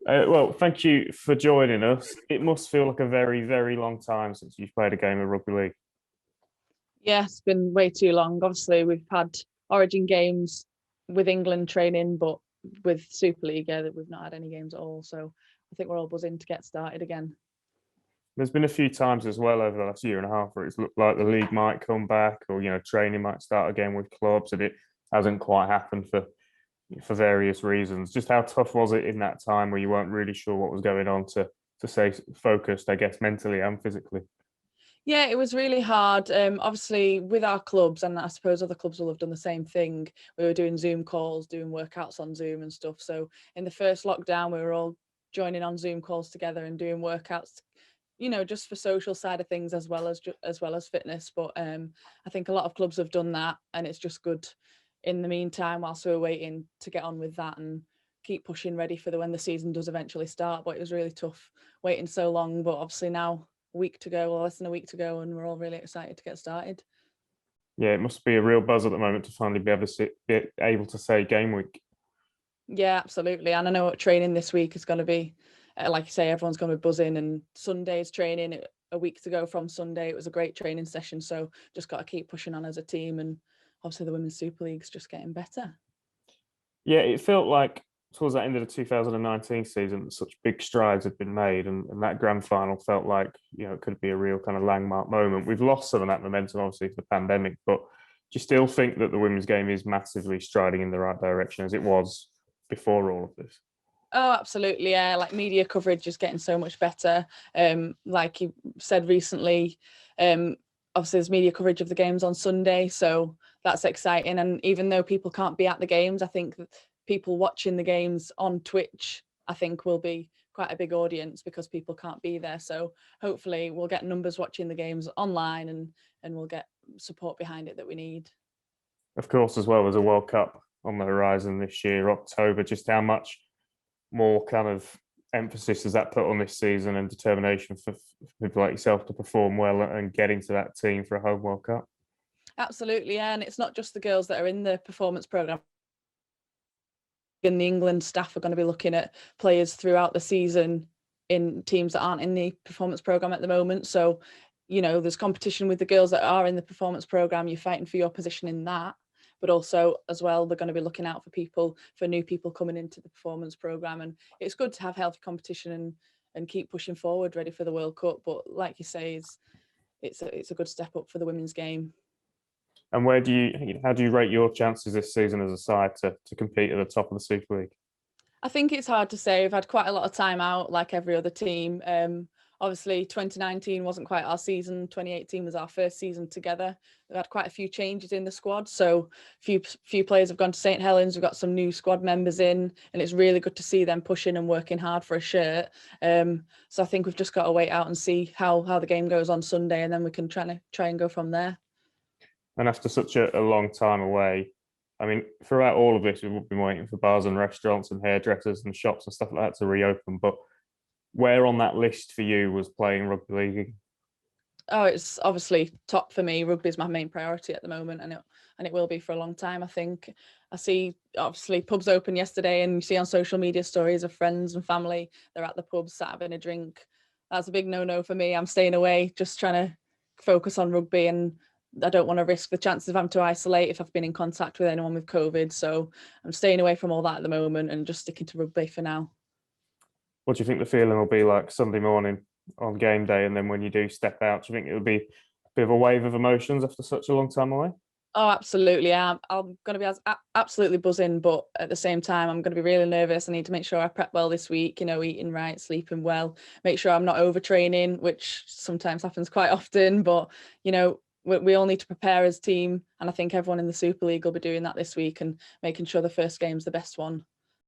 Well, thank you for joining us. It must feel like a very, very long time since you've played a game of rugby league. Yeah, it's been way too long. Obviously, we've had Origin games with England training, but with Super League, we've not had any games at all. So I think we're all buzzing to get started again. There's been a few times as well over the last year and a half where it's looked like the league might come back, or training might start again with clubs, and it hasn't quite happened for various reasons. Just how tough was it in that time where you weren't really sure what was going on to stay focused, I guess, mentally and physically? Yeah, it was really hard. Obviously, with our clubs, and I suppose other clubs will have done the same thing. We were doing Zoom calls, doing workouts on Zoom and stuff. So in the first lockdown, we were all joining on Zoom calls together and doing workouts, just for social side of things as well as fitness. But I think a lot of clubs have done that, and it's just good in the meantime whilst we were waiting to get on with that and keep pushing ready for when the season does eventually start. But it was really tough waiting so long. But obviously now week to go, or less than a week to go, and we're all really excited to get started. Yeah, it must be a real buzz at the moment to finally be able to say game week. Yeah, absolutely. And I know what training this week is going to be. Like you say, everyone's going to be buzzing, and Sunday's training a week to go from Sunday. It was a great training session. So just got to keep pushing on as a team. And obviously the Women's Super League's just getting better. Yeah, it felt like towards that end of the 2019 season, such big strides had been made, and that grand final felt like it could be a real kind of landmark moment. We've lost some of that momentum, obviously, for the pandemic, but do you still think that the women's game is massively striding in the right direction as it was before all of this? Oh, absolutely. Yeah. Like media coverage is getting so much better. Like you said recently, obviously there's media coverage of the games on Sunday. So that's exciting. And even though people can't be at the games, I think that people watching the games on Twitch, I think will be quite a big audience because people can't be there. So hopefully we'll get numbers watching the games online, and we'll get support behind it that we need. Of course, as well as a World Cup on the horizon this year, October. Just how much more kind of emphasis does that put on this season and determination for people like yourself to perform well and get into that team for a home World Cup? Absolutely. Yeah. And it's not just the girls that are in the performance program. And the England staff are going to be looking at players throughout the season in teams that aren't in the performance program at the moment. So, there's competition with the girls that are in the performance program. You're fighting for your position in that, but also as well, they're going to be looking out for new people coming into the performance program. And it's good to have healthy competition and keep pushing forward, ready for the World Cup. But like you say, it's a good step up for the women's game. And how do you rate your chances this season as a side to compete at the top of the Super League? I think it's hard to say. We've had quite a lot of time out, like every other team. Obviously, 2019 wasn't quite our season. 2018 was our first season together. We've had quite a few changes in the squad. So few players have gone to St Helens. We've got some new squad members in, and it's really good to see them pushing and working hard for a shirt. So I think we've just got to wait out and see how the game goes on Sunday, and then we can try and go from there. And after such a long time away, I mean, throughout all of this, we've been waiting for bars and restaurants and hairdressers and shops and stuff like that to reopen. But where on that list for you was playing rugby league? Oh, it's obviously top for me. Rugby is my main priority at the moment, and it will be for a long time. I think I see obviously pubs open yesterday, and you see on social media stories of friends and family. They're at the pubs, sat having a drink. That's a big no-no for me. I'm staying away, just trying to focus on rugby, and I don't want to risk the chances of having to isolate if I've been in contact with anyone with COVID. So I'm staying away from all that at the moment and just sticking to rugby for now. What do you think the feeling will be like Sunday morning on game day? And then when you do step out, do you think it'll be a bit of a wave of emotions after such a long time away? Oh, absolutely. I'm going to be absolutely buzzing, but at the same time, I'm going to be really nervous. I need to make sure I prep well this week, eating right, sleeping well, make sure I'm not overtraining, which sometimes happens quite often. But, we all need to prepare as a team. And I think everyone in the Super League will be doing that this week and making sure the first game's the best one.